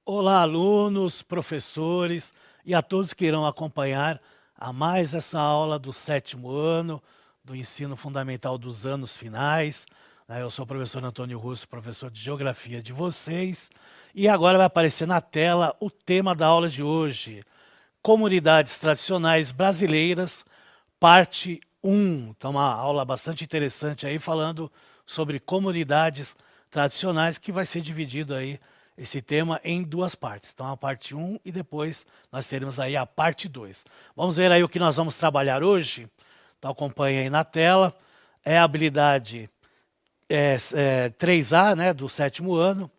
Olá, alunos, professores e a todos que irão acompanhar a mais essa aula do 7º ano do ensino fundamental dos anos finais. Eu sou o professor Antônio Russo, professor de Geografia de vocês. E agora vai aparecer na tela o tema da aula de hoje, Comunidades Tradicionais Brasileiras, parte 1. Então, uma aula bastante interessante aí, falando sobre comunidades tradicionais, que vai ser dividido aí esse tema em duas partes. Então, a parte 1 e depois nós teremos aí a parte 2. Vamos ver aí o que nós vamos trabalhar hoje. Então, acompanhe aí na tela. É a habilidade 3A, né, do 7º ano.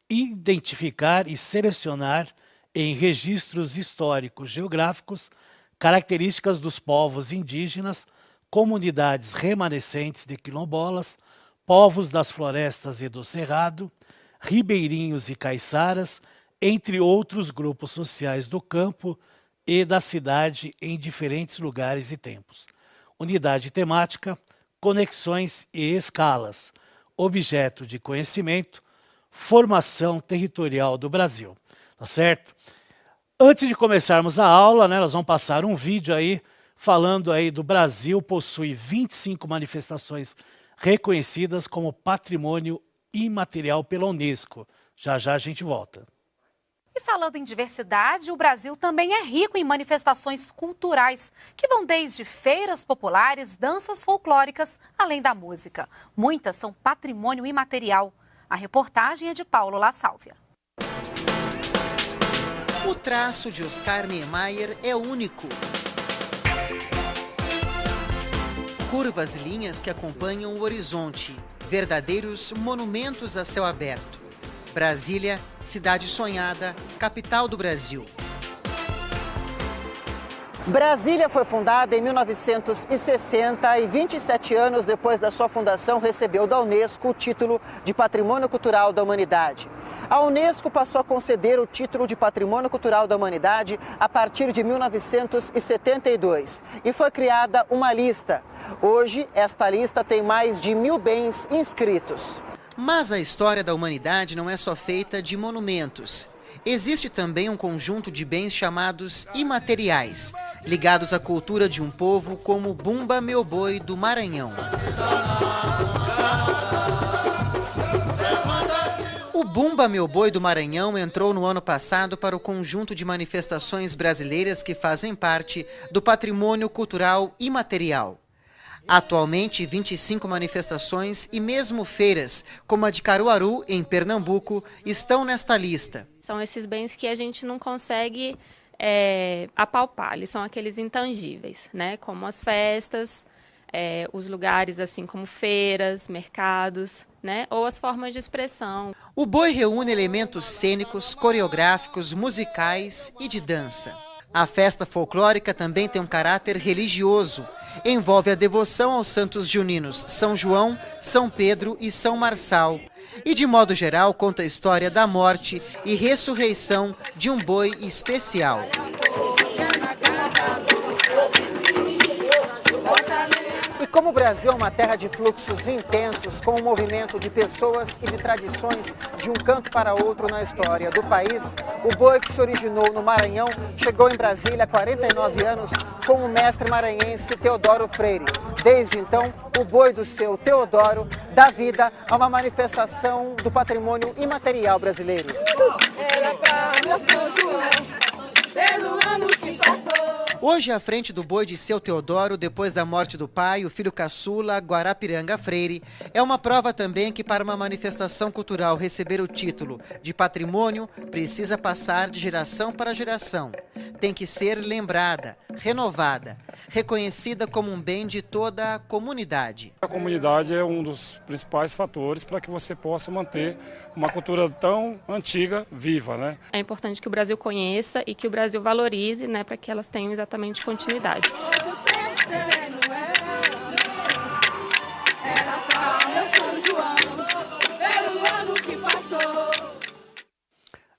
Identificar e selecionar em registros históricos geográficos características dos povos indígenas, comunidades remanescentes de quilombolas, povos das florestas e do cerrado, ribeirinhos e caiçaras, entre outros grupos sociais do campo e da cidade em diferentes lugares e tempos. Unidade temática, conexões e escalas, objeto de conhecimento, formação territorial do Brasil. Tá certo? Antes de começarmos a aula, né, nós vamos passar um vídeo aí falando aí do Brasil possui 25 manifestações reconhecidas como patrimônio imaterial pela Unesco. Já já a gente volta. E falando em diversidade, o Brasil também é rico em manifestações culturais, que vão desde feiras populares, danças folclóricas, além da música. Muitas são patrimônio imaterial. A reportagem é de Paulo La Sálvia. O traço de Oscar Niemeyer é único. Curvas e linhas que acompanham o horizonte, verdadeiros monumentos a céu aberto. Brasília, cidade sonhada, capital do Brasil. Brasília foi fundada em 1960 e 27 anos depois da sua fundação recebeu da Unesco o título de Patrimônio Cultural da Humanidade. A Unesco passou a conceder o título de Patrimônio Cultural da Humanidade a partir de 1972 e foi criada uma lista. Hoje, esta lista tem mais de 1.000 bens inscritos. Mas a história da humanidade não é só feita de monumentos. Existe também um conjunto de bens chamados imateriais, ligados à cultura de um povo como o Bumba Meu Boi do Maranhão. O Bumba Meu Boi do Maranhão entrou no ano passado para o conjunto de manifestações brasileiras que fazem parte do patrimônio cultural imaterial. Atualmente, 25 manifestações e mesmo feiras, como a de Caruaru, em Pernambuco, estão nesta lista. São esses bens que a gente não consegue apalpar, eles são aqueles intangíveis, né? Como as festas, os lugares assim como feiras, mercados, né? Ou as formas de expressão. O boi reúne elementos cênicos, coreográficos, musicais e de dança. A festa folclórica também tem um caráter religioso. Envolve a devoção aos santos juninos São João, São Pedro e São Marçal. E, de modo geral, conta a história da morte e ressurreição de um boi especial. E como o Brasil é uma terra de fluxos intensos, com um movimento de pessoas e de tradições de um canto para outro na história do país, o boi que se originou no Maranhão chegou em Brasília há 49 anos com o mestre maranhense Teodoro Freire. Desde então, o boi do seu Teodoro dá vida a uma manifestação do patrimônio imaterial brasileiro. Era pra São João, pelo ano que passou. Hoje, à frente do boi de seu Teodoro, depois da morte do pai, o filho caçula, Guarapiranga Freire, é uma prova também que para uma manifestação cultural receber o título de patrimônio, precisa passar de geração para geração. Tem que ser lembrada, renovada, reconhecida como um bem de toda a comunidade. A comunidade é um dos principais fatores para que você possa manter uma cultura tão antiga viva, né? É importante que o Brasil conheça e que o Brasil valorize, né, para que elas tenham exatamente continuidade.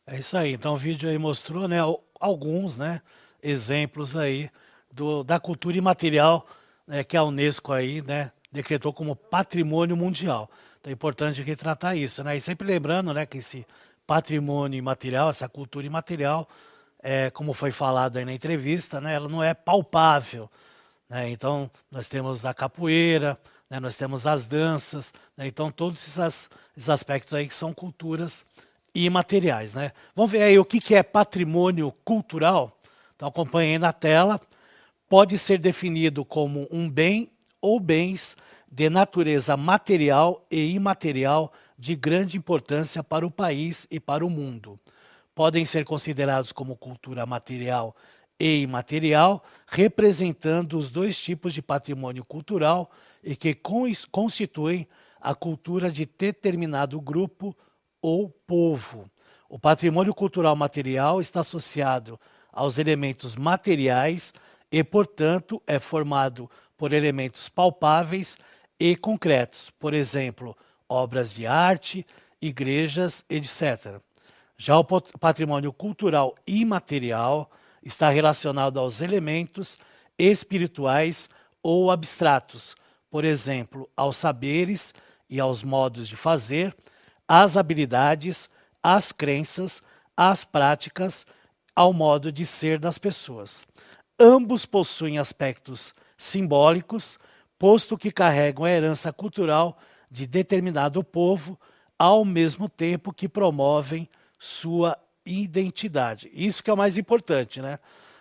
É isso aí. Então o vídeo aí mostrou, né, alguns, né, exemplos aí da cultura imaterial, né, que a Unesco aí, né, decretou como patrimônio mundial. Então é importante retratar isso, né? E sempre lembrando, né, que esse patrimônio imaterial, essa cultura imaterial, como foi falado aí na entrevista, né, ela não é palpável, né? Então, nós temos a capoeira, né, nós temos as danças, né? Então todos esses aspectos aí que são culturas imateriais, né? Vamos ver aí o que é patrimônio cultural? Então acompanhe aí na tela. Pode ser definido como um bem ou bens de natureza material e imaterial de grande importância para o país e para o mundo. Podem ser considerados como cultura material e imaterial, representando os dois tipos de patrimônio cultural e que constituem a cultura de determinado grupo ou povo. O patrimônio cultural material está associado aos elementos materiais e, portanto, é formado por elementos palpáveis e concretos, por exemplo, obras de arte, igrejas, etc. Já o patrimônio cultural imaterial está relacionado aos elementos espirituais ou abstratos, por exemplo, aos saberes e aos modos de fazer, às habilidades, às crenças, às práticas, ao modo de ser das pessoas. Ambos possuem aspectos simbólicos, posto que carregam a herança cultural de determinado povo, ao mesmo tempo que promovem sua identidade. Isso que é o mais importante, né?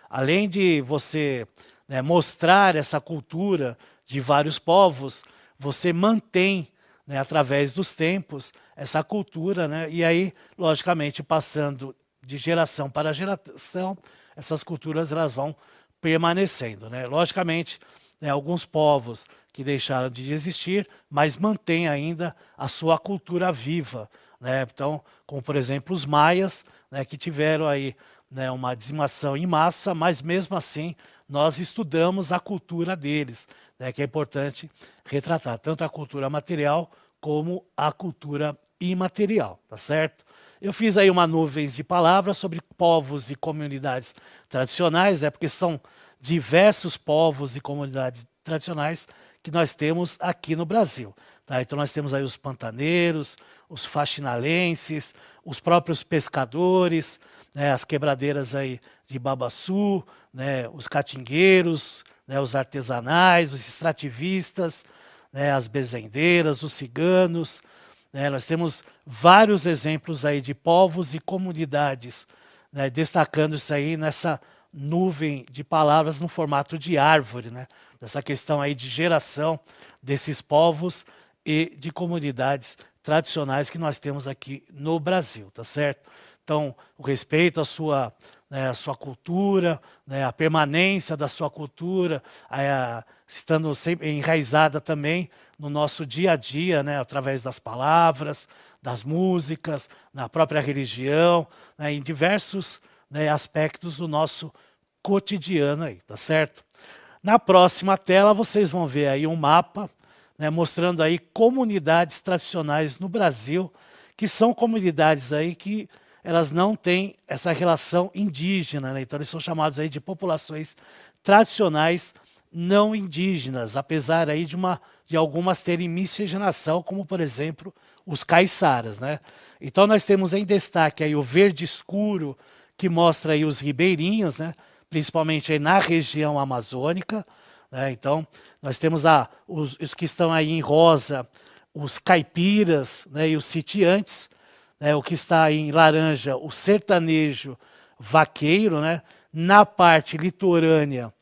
Além de você, né, mostrar essa cultura de vários povos, você mantém, né, através dos tempos, essa cultura, né? E aí, logicamente, passando de geração para geração, essas culturas elas vão permanecendo, né? Logicamente, né, alguns povos que deixaram de existir, mas mantêm ainda a sua cultura viva, né? Então, como por exemplo os maias, né, que tiveram aí, né, uma dizimação em massa, mas mesmo assim nós estudamos a cultura deles, né, que é importante retratar tanto a cultura material como a cultura imaterial, tá certo? Eu fiz aí uma nuvem de palavras sobre povos e comunidades tradicionais, né, porque são diversos povos e comunidades tradicionais que nós temos aqui no Brasil. Tá? Então nós temos aí os pantaneiros, os faxinalenses, os próprios pescadores, né, as quebradeiras aí de Babaçu, né, os catingueiros, né, os artesanais, os extrativistas, né, as bezendeiras, os ciganos. Né, nós temos vários exemplos aí de povos e comunidades, né, destacando isso aí nessa nuvem de palavras no formato de árvore, né? Dessa questão aí de geração desses povos e de comunidades tradicionais que nós temos aqui no Brasil, tá certo? Então, o respeito à sua, né, à sua cultura, né, a permanência da sua cultura, estando sempre enraizada também no nosso dia a dia, né, através das palavras, das músicas, na própria religião, né, em diversos, né, aspectos do nosso cotidiano aí, tá certo? Na próxima tela vocês vão ver aí um mapa, né, mostrando aí comunidades tradicionais no Brasil, que são comunidades aí que elas não têm essa relação indígena, né? Então eles são chamados aí de populações tradicionais não indígenas, apesar aí de algumas terem miscigenação, como por exemplo os caiçaras, né? Então nós temos em destaque aí o verde escuro, que mostra aí os ribeirinhos, né? Principalmente aí na região amazônica, né? Então nós temos os que estão aí em rosa, os caipiras, né, e os sitiantes, né? O que está aí em laranja, o sertanejo vaqueiro, né? Na parte litorânea,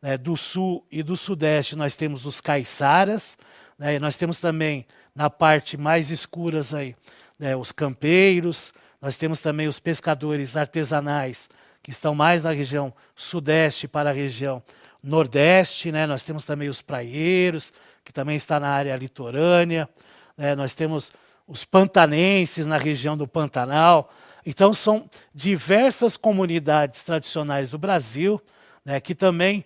né, do sul e do sudeste nós temos os caiçaras, né? E nós temos também na parte mais escuras aí, né, os campeiros. Nós temos também os pescadores artesanais, que estão mais na região sudeste para a região nordeste, né? Nós temos também os praieiros, que também está na área litorânea, né? Nós temos os pantanenses na região do Pantanal. Então são diversas comunidades tradicionais do Brasil, né, que também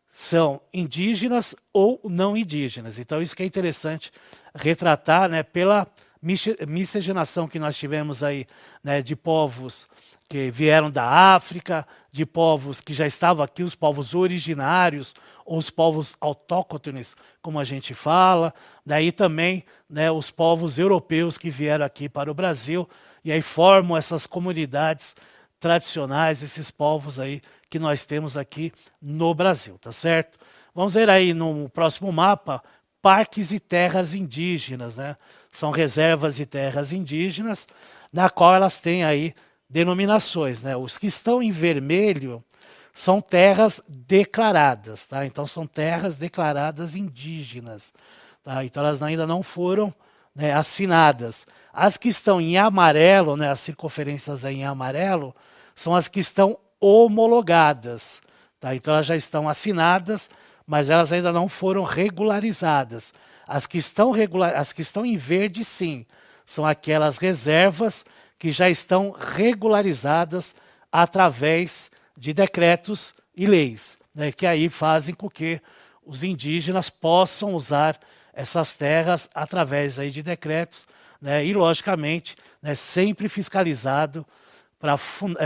são indígenas ou não indígenas. Então isso que é interessante retratar, né, pela miscigenação que nós tivemos aí, né, de povos que vieram da África, de povos que já estavam aqui, os povos originários, ou os povos autóctones, como a gente fala. Daí também, né, os povos europeus que vieram aqui para o Brasil, e aí formam essas comunidades tradicionais, esses povos aí que nós temos aqui no Brasil, tá certo? Vamos ver aí no próximo mapa, parques e terras indígenas, né? São reservas e terras indígenas, na qual elas têm aí denominações, né? Os que estão em vermelho são terras declaradas, tá? Então são terras declaradas indígenas, tá? Então elas ainda não foram, né, assinadas. As que estão em amarelo, né, as circunferências aí em amarelo, são as que estão homologadas, tá? Então elas já estão assinadas, mas elas ainda não foram regularizadas. As que estão em verde, sim, são aquelas reservas que já estão regularizadas através de decretos e leis, né, que aí fazem com que os indígenas possam usar essas terras através aí de decretos, né, e, logicamente, né, sempre fiscalizado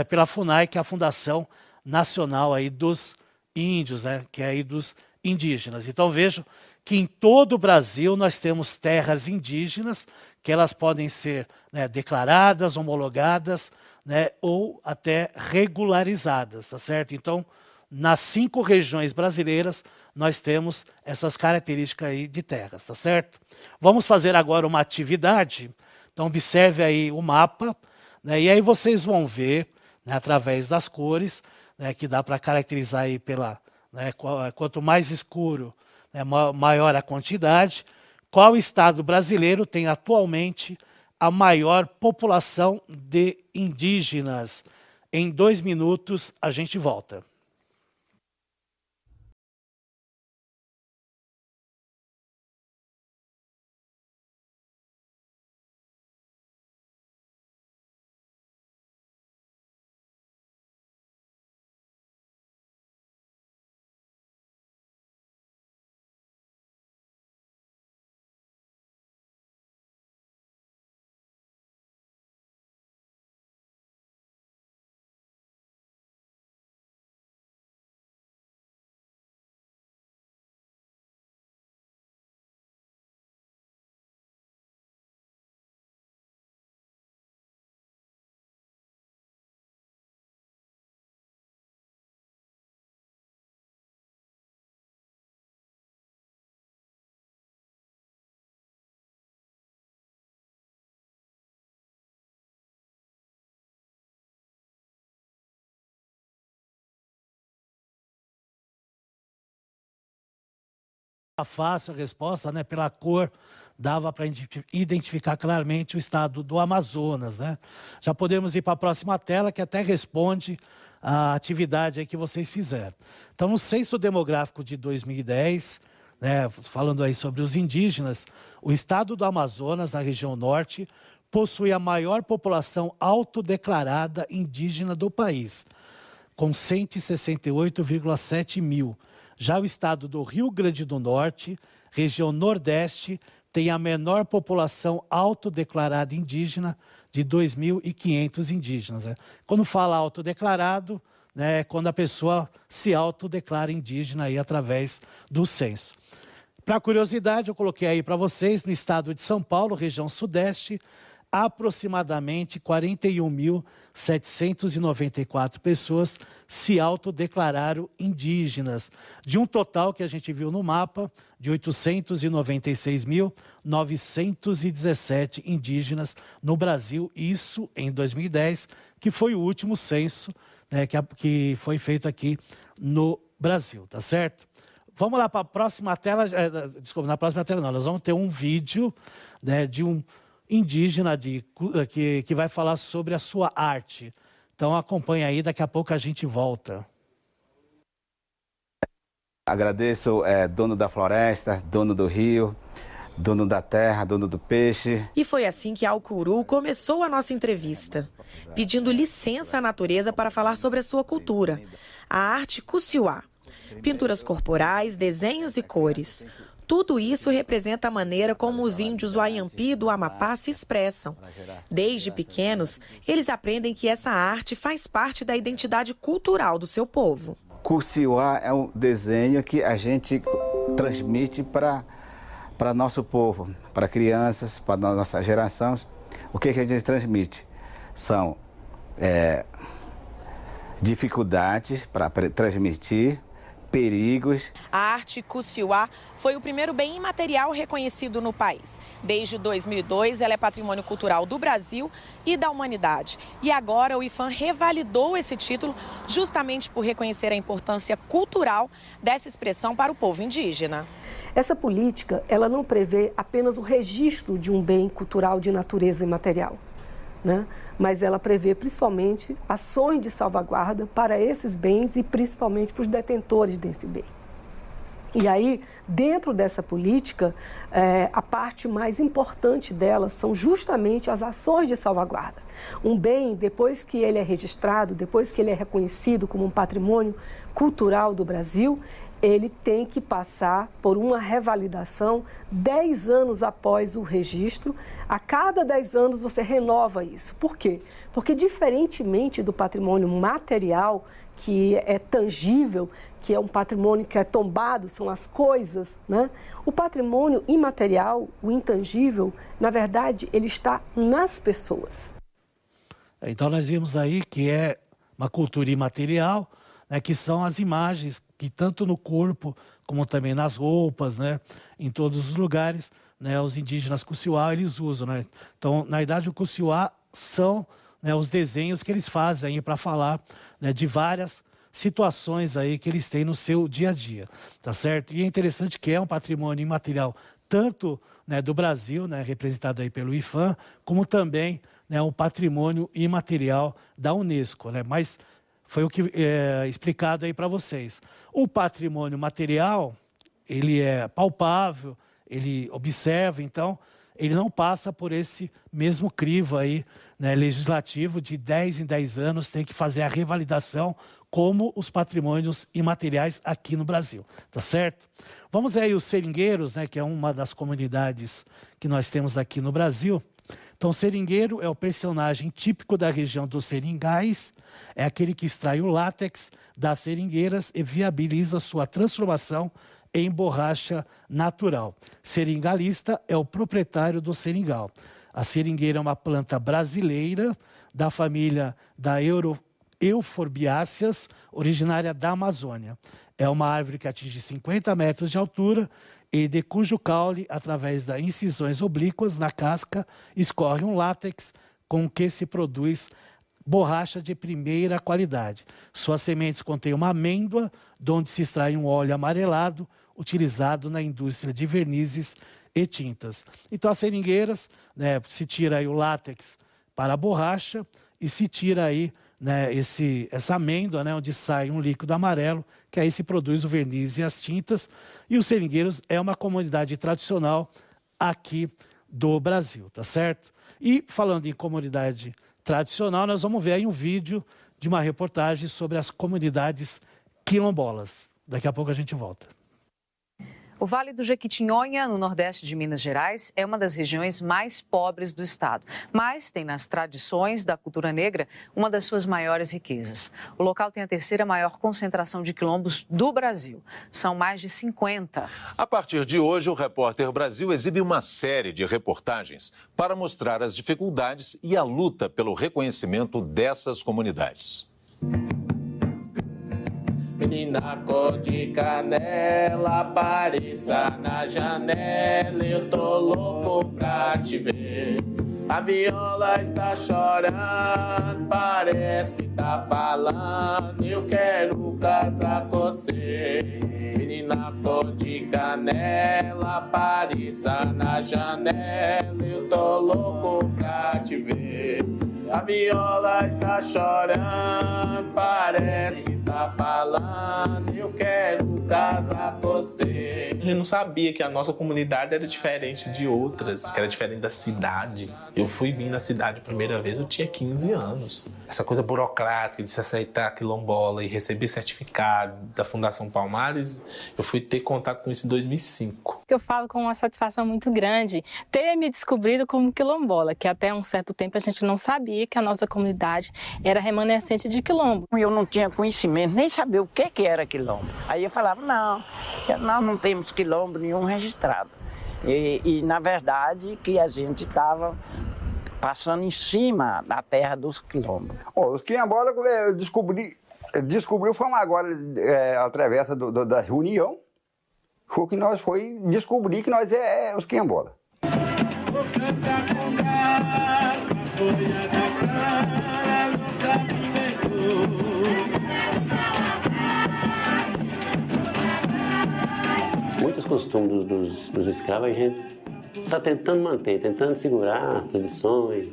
pela FUNAI, que é a Fundação Nacional aí dos Índios, né, que é aí dos indígenas. Então vejam que em todo o Brasil nós temos terras indígenas, que elas podem ser, né, declaradas, homologadas, né, ou até regularizadas, tá certo? Então, nas 5 regiões brasileiras, nós temos essas características aí de terras, tá certo? Vamos fazer agora uma atividade. Então, observe aí o mapa, né, e aí vocês vão ver, né, através das cores, né, que dá para caracterizar aí pela, né, quanto mais escuro, né, maior a quantidade. Qual estado brasileiro tem atualmente a maior população de indígenas? Em 2 minutos a gente volta. Fácil a resposta, né? Pela cor dava para identificar claramente o estado do Amazonas, né? Já podemos ir para a próxima tela, que até responde a atividade aí que vocês fizeram. Então, no Censo Demográfico de 2010, né, falando aí sobre os indígenas, o estado do Amazonas, na região norte, possui a maior população autodeclarada indígena do país, com 168,7 mil. Já o estado do Rio Grande do Norte, região nordeste, tem a menor população autodeclarada indígena, de 2.500 indígenas. Né? Quando fala autodeclarado, né, é quando a pessoa se autodeclara indígena aí através do censo. Para curiosidade, eu coloquei aí para vocês, no estado de São Paulo, região sudeste, aproximadamente 41.794 pessoas se autodeclararam indígenas, de um total que a gente viu no mapa de 896.917 indígenas no Brasil, isso em 2010, que foi o último censo, né, que foi feito aqui no Brasil, tá certo? Vamos lá para a próxima tela, desculpa, na próxima tela não, nós vamos ter um vídeo, né, de um indígena que vai falar sobre a sua arte. Então acompanha aí, daqui a pouco a gente volta. Agradeço, dono da floresta, dono do rio, dono da terra, dono do peixe. E foi assim que Alcuru começou a nossa entrevista, pedindo licença à natureza para falar sobre a sua cultura, a arte Cusiuá. Pinturas corporais, desenhos e cores. Tudo isso representa a maneira como os índios Wayampi do Amapá se expressam. Desde pequenos, eles aprendem que essa arte faz parte da identidade cultural do seu povo. Cusiuá é um desenho que a gente transmite para nosso povo, para crianças, para nossas gerações. O que a gente transmite? São dificuldades para transmitir, perigos. A arte Cusiuá foi o primeiro bem imaterial reconhecido no país. Desde 2002, ela é patrimônio cultural do Brasil e da humanidade. E agora o IPHAN revalidou esse título justamente por reconhecer a importância cultural dessa expressão para o povo indígena. Essa política, ela não prevê apenas o registro de um bem cultural de natureza imaterial, né? Mas ela prevê principalmente ações de salvaguarda para esses bens e principalmente para os detentores desse bem. E aí, dentro dessa política, a parte mais importante dela são justamente as ações de salvaguarda. Um bem, depois que ele é registrado, depois que ele é reconhecido como um patrimônio cultural do Brasil, ele tem que passar por uma revalidação 10 anos após o registro. A cada 10 anos você renova isso. Por quê? Porque diferentemente do patrimônio material, que é tangível, que é um patrimônio que é tombado, são as coisas, né? O patrimônio imaterial, o intangível, na verdade, ele está nas pessoas. Então nós vimos aí que é uma cultura imaterial, né, que são as imagens que tanto no corpo como também nas roupas, né, em todos os lugares, né, os indígenas Cusiuá eles usam, né? Então, na verdade, o Cusiuá são, né, os desenhos que eles fazem para falar, né, de várias situações aí que eles têm no seu dia a dia, tá certo? E é interessante que é um patrimônio imaterial tanto, né, do Brasil, né, representado aí pelo IPHAN, como também, né, um patrimônio imaterial da Unesco, né? Mas foi o que é explicado aí para vocês. O patrimônio material, ele é palpável, ele observa, então ele não passa por esse mesmo crivo aí, né, legislativo de 10 em 10 anos, tem que fazer a revalidação como os patrimônios imateriais aqui no Brasil, tá certo? Vamos aí os seringueiros, né, que é uma das comunidades que nós temos aqui no Brasil. Então, o seringueiro é o personagem típico da região dos seringais, é aquele que extrai o látex das seringueiras e viabiliza sua transformação em borracha natural. Seringalista é o proprietário do seringal. A seringueira é uma planta brasileira da família da Euforbiáceas, originária da Amazônia. É uma árvore que atinge 50 metros de altura e de cujo caule, através das incisões oblíquas na casca, escorre um látex com que se produz borracha de primeira qualidade. Suas sementes contêm uma amêndoa, de onde se extrai um óleo amarelado, utilizado na indústria de vernizes e tintas. Então, as seringueiras, né, se tira aí o látex para a borracha e se tira aí, né, essa amêndoa, né, onde sai um líquido amarelo, que aí se produz o verniz e as tintas. E os seringueiros é uma comunidade tradicional aqui do Brasil, tá certo? E falando em comunidade tradicional, nós vamos ver aí um vídeo de uma reportagem sobre as comunidades quilombolas. Daqui a pouco a gente volta. O Vale do Jequitinhonha, no nordeste de Minas Gerais, é uma das regiões mais pobres do estado, mas tem nas tradições da cultura negra uma das suas maiores riquezas. O local tem a terceira maior concentração de quilombos do Brasil. São mais de 50. A partir de hoje, o Repórter Brasil exibe uma série de reportagens para mostrar as dificuldades e a luta pelo reconhecimento dessas comunidades. Menina cor de canela, apareça na janela, eu tô louco pra te ver. A viola está chorando, parece que tá falando, eu quero casar com você. Menina cor de canela, apareça na janela, eu tô louco pra te ver. A viola está chorando, parece que tá falando, eu quero casa você. A gente não sabia que a nossa comunidade era diferente de outras, que era diferente da cidade. Eu fui vir na cidade a primeira vez, eu tinha 15 anos. Essa coisa burocrática de se aceitar quilombola e receber certificado da Fundação Palmares, eu fui ter contato com isso em 2005. Eu falo com uma satisfação muito grande ter me descobrido como quilombola, que até um certo tempo a gente não sabia que a nossa comunidade era remanescente de quilombo. Eu não tinha conhecimento, nem sabia o que era quilombo. Aí eu falava, nós não temos quilombo nenhum registrado. E na verdade, que a gente estava passando em cima da terra dos quilombos. Os quilombolas descobriu foi agora, através da reunião, foi que nós foi descobrir que nós é os quilombolas. Muitos costumes dos escravos a gente está tentando manter, tentando segurar as tradições,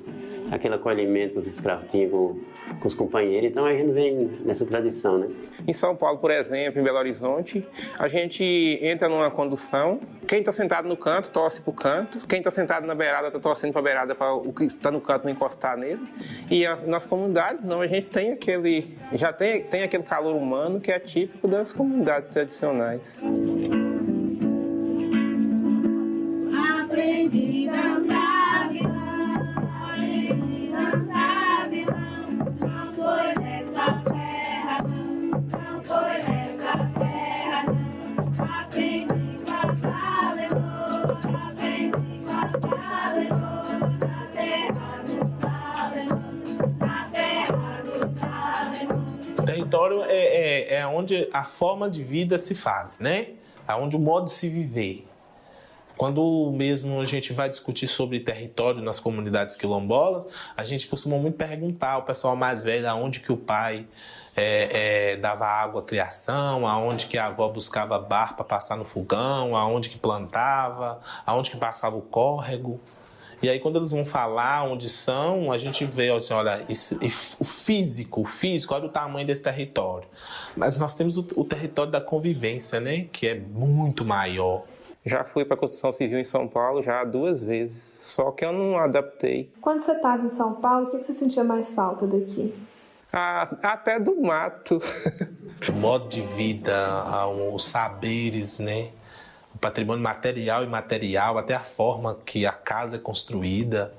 aquele acolhimento que os escravos tinham com os companheiros. Então a gente vem nessa tradição, né? Em São Paulo, por exemplo, em Belo Horizonte, a gente entra numa condução, quem está sentado no canto torce para o canto, quem está sentado na beirada está torcendo para a beirada para o que está no canto não encostar nele. E nas comunidades, não, a gente tem tem aquele calor humano que é típico das comunidades tradicionais. Aprendi a andar, aprendi a andar, não foi nessa terra, não foi nessa terra, aprendi a aprendi na terra do Território é onde a forma de vida se faz, né? É onde o modo de se viver. Quando mesmo a gente vai discutir sobre território nas comunidades quilombolas, a gente costuma muito perguntar ao pessoal mais velho aonde que o pai dava água à criação, aonde que a avó buscava barro para passar no fogão, aonde que plantava, aonde que passava o córrego. E aí quando eles vão falar onde são, a gente vê assim, olha, o físico, olha o tamanho desse território. Mas nós temos o território da convivência, né, que é muito maior. Já fui para a construção civil em São Paulo já 2 vezes, só que eu não adaptei. Quando você estava em São Paulo, o que você sentia mais falta daqui? Até do mato. O modo de vida, os saberes, né? O patrimônio material e imaterial, até a forma que a casa é construída,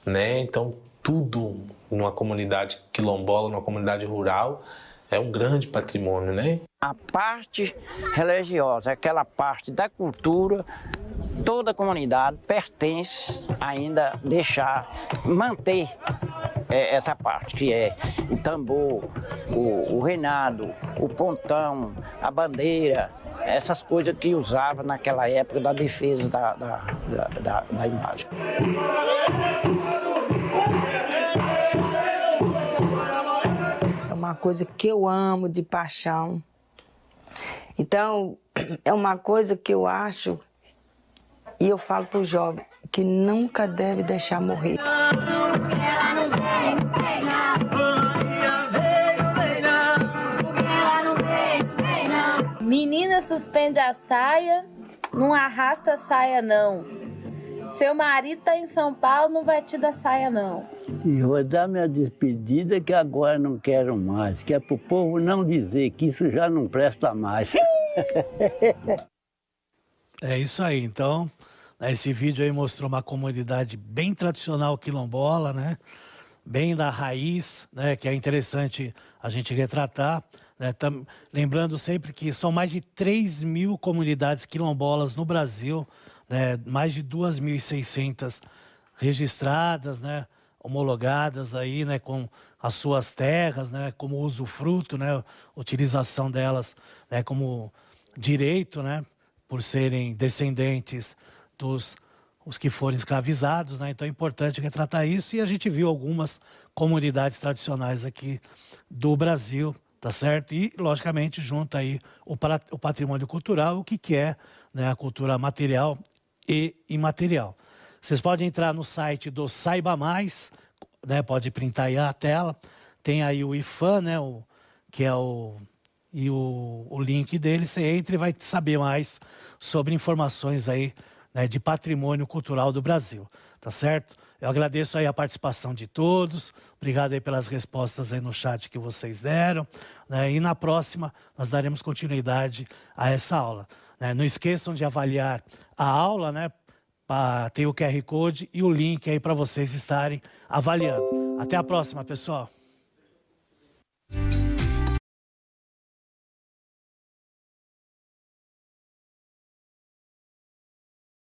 né? Então, tudo numa comunidade quilombola, numa comunidade rural, é um grande patrimônio, né? A parte religiosa, aquela parte da cultura, toda a comunidade pertence ainda manter essa parte, que é o tambor, o reinado, o pontão, a bandeira, essas coisas que usava naquela época da defesa da imagem. É uma coisa que eu amo de paixão. Então, é uma coisa que eu acho, e eu falo para o jovem, que nunca deve deixar morrer. Menina suspende a saia, não arrasta a saia não. Seu marido tá em São Paulo, não vai te dar saia não. E vou dar minha despedida que agora não quero mais, que é pro povo não dizer que isso já não presta mais. É isso aí, então, esse vídeo aí mostrou uma comunidade bem tradicional quilombola, né? Bem da raiz, né? Que é interessante a gente retratar. Né? Lembrando sempre que são mais de 3.000 comunidades quilombolas no Brasil, né? Mais de 2.600 registradas, né? Homologadas aí, né? Com as suas terras, né? Como usufruto, né? Utilização delas, né? Como direito, né? Por serem descendentes dos os que foram escravizados, né? Então é importante retratar isso, e a gente viu algumas comunidades tradicionais aqui do Brasil, tá certo? E, logicamente, junto aí o patrimônio cultural, o que é, né, a cultura material e imaterial. Vocês podem entrar no site do Saiba Mais, né? Pode printar aí a tela, tem aí o IFAM, né? Que é o e o link dele, você entra e vai saber mais sobre informações aí, né, de patrimônio cultural do Brasil, tá certo? Eu agradeço aí a participação de todos, obrigado aí pelas respostas aí no chat que vocês deram, né, e na próxima nós daremos continuidade a essa aula, né? Não esqueçam de avaliar a aula, né? Tem o QR Code e o link aí para vocês estarem avaliando. Até a próxima, pessoal!